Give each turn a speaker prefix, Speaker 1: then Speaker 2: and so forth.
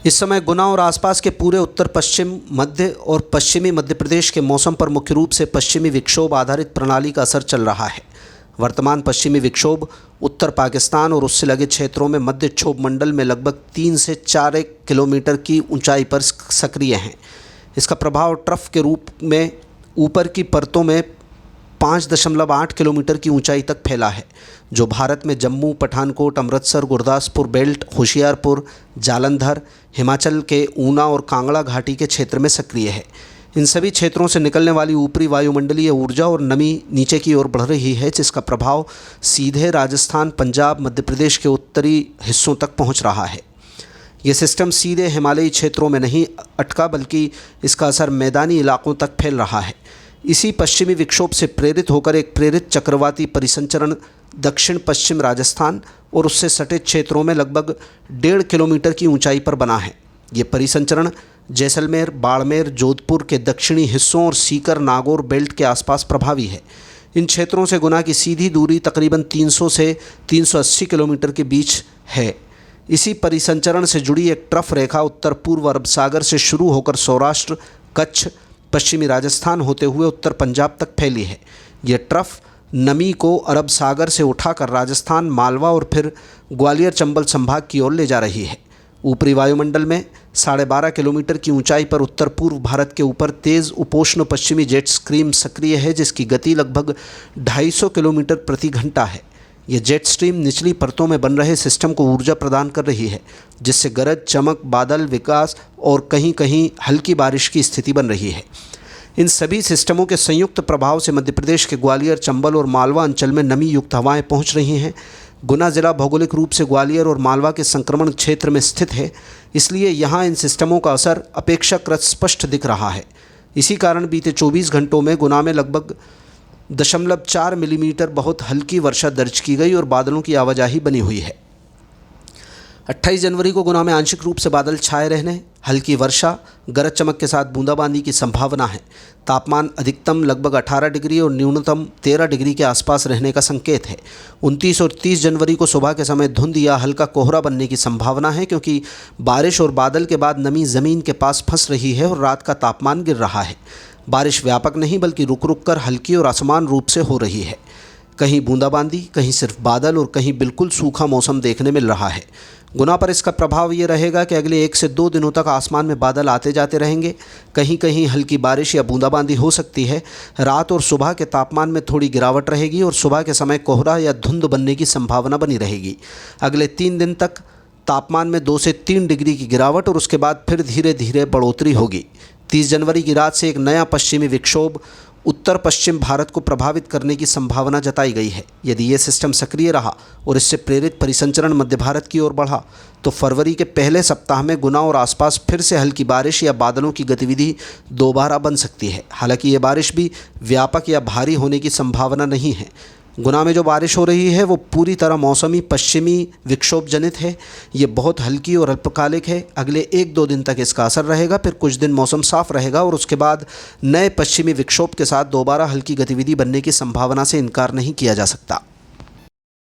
Speaker 1: इस समय गुना और आसपास के पूरे उत्तर पश्चिम मध्य और पश्चिमी मध्य प्रदेश के मौसम पर मुख्य रूप से पश्चिमी विक्षोभ आधारित प्रणाली का असर चल रहा है। वर्तमान पश्चिमी विक्षोभ उत्तर पाकिस्तान और उससे लगे क्षेत्रों में मध्य क्षोभ मंडल में लगभग 3 से 4 किलोमीटर की ऊंचाई पर सक्रिय हैं। इसका प्रभाव ट्रफ के रूप में ऊपर की परतों में 5.8 किलोमीटर की ऊंचाई तक फैला है, जो भारत में जम्मू, पठानकोट, अमृतसर, गुरदासपुर बेल्ट, होशियारपुर, जालंधर, हिमाचल के ऊना और कांगड़ा घाटी के क्षेत्र में सक्रिय है। इन सभी क्षेत्रों से निकलने वाली ऊपरी वायुमंडलीय ऊर्जा और नमी नीचे की ओर बढ़ रही है, जिसका प्रभाव सीधे राजस्थान, पंजाब, मध्य प्रदेश के उत्तरी हिस्सों तक पहुंच रहा है। ये सिस्टम सीधे हिमालयी क्षेत्रों में नहीं अटका, बल्कि इसका असर मैदानी इलाकों तक फैल रहा है। इसी पश्चिमी विक्षोभ से प्रेरित होकर एक प्रेरित चक्रवाती परिसंचरण दक्षिण पश्चिम राजस्थान और उससे सटे क्षेत्रों में लगभग 1.5 किलोमीटर की ऊंचाई पर बना है। ये परिसंचरण जैसलमेर, बाड़मेर, जोधपुर के दक्षिणी हिस्सों और सीकर, नागौर बेल्ट के आसपास प्रभावी है। इन क्षेत्रों से गुना की सीधी दूरी तकरीबन 300 से 380 किलोमीटर के बीच है। इसी परिसंचरण से जुड़ी एक ट्रफ रेखा उत्तर पूर्व अरब सागर से शुरू होकर सौराष्ट्र, कच्छ, पश्चिमी राजस्थान होते हुए उत्तर पंजाब तक फैली है। यह ट्रफ नमी को अरब सागर से उठाकर राजस्थान, मालवा और फिर ग्वालियर चंबल संभाग की ओर ले जा रही है। ऊपरी वायुमंडल में 12.5 किलोमीटर की ऊंचाई पर उत्तर पूर्व भारत के ऊपर तेज़ उपोष्ण पश्चिमी जेट स्ट्रीम सक्रिय है, जिसकी गति लगभग 250 किलोमीटर प्रति घंटा है। यह जेट स्ट्रीम निचली परतों में बन रहे सिस्टम को ऊर्जा प्रदान कर रही है, जिससे गरज, चमक, बादल विकास और कहीं कहीं हल्की बारिश की स्थिति बन रही है। इन सभी सिस्टमों के संयुक्त प्रभाव से मध्य प्रदेश के ग्वालियर, चंबल और मालवा अंचल में नमी युक्त हवाएं पहुंच रही हैं। गुना ज़िला भौगोलिक रूप से ग्वालियर और मालवा के संक्रमण क्षेत्र में स्थित है, इसलिए यहाँ इन सिस्टमों का असर अपेक्षाकृत स्पष्ट दिख रहा है। इसी कारण बीते 24 घंटों में गुना में लगभग 0.4 मिलीमीटर बहुत हल्की वर्षा दर्ज की गई और बादलों की आवाजाही बनी हुई है। 28 जनवरी को गुना में आंशिक रूप से बादल छाए रहने, हल्की वर्षा, गरज चमक के साथ बूंदाबांदी की संभावना है। तापमान अधिकतम लगभग 18 डिग्री और न्यूनतम 13 डिग्री के आसपास रहने का संकेत है। 29 और 30 जनवरी को सुबह के समय धुंध या हल्का कोहरा बनने की संभावना है, क्योंकि बारिश और बादल के बाद नमी ज़मीन के पास फंस रही है और रात का तापमान गिर रहा है। बारिश व्यापक नहीं बल्कि रुक रुक कर हल्की और असमान रूप से हो रही है। कहीं बूंदाबांदी, कहीं सिर्फ बादल और कहीं बिल्कुल सूखा मौसम देखने मिल रहा है। गुना पर इसका प्रभाव ये रहेगा कि अगले 1 से 2 दिनों तक आसमान में बादल आते जाते रहेंगे। कहीं कहीं हल्की बारिश या बूंदाबांदी हो सकती है। रात और सुबह के तापमान में थोड़ी गिरावट रहेगी और सुबह के समय कोहरा या धुंध बनने की संभावना बनी रहेगी। अगले 3 दिन तक तापमान में 2 से 3 डिग्री की गिरावट और उसके बाद फिर धीरे धीरे बढ़ोतरी होगी। 30 जनवरी की रात से एक नया पश्चिमी विक्षोभ उत्तर पश्चिम भारत को प्रभावित करने की संभावना जताई गई है। यदि ये सिस्टम सक्रिय रहा और इससे प्रेरित परिसंचरण मध्य भारत की ओर बढ़ा, तो फरवरी के पहले सप्ताह में गुना और आसपास फिर से हल्की बारिश या बादलों की गतिविधि दोबारा बन सकती है। हालांकि ये बारिश भी व्यापक या भारी होने की संभावना नहीं है। गुना में जो बारिश हो रही है वो पूरी तरह मौसमी पश्चिमी विक्षोभ जनित है। ये बहुत हल्की और अल्पकालिक है। अगले 1-2 दिन तक इसका असर रहेगा, फिर कुछ दिन मौसम साफ रहेगा और उसके बाद नए पश्चिमी विक्षोभ के साथ दोबारा हल्की गतिविधि बनने की संभावना से इनकार नहीं किया जा सकता।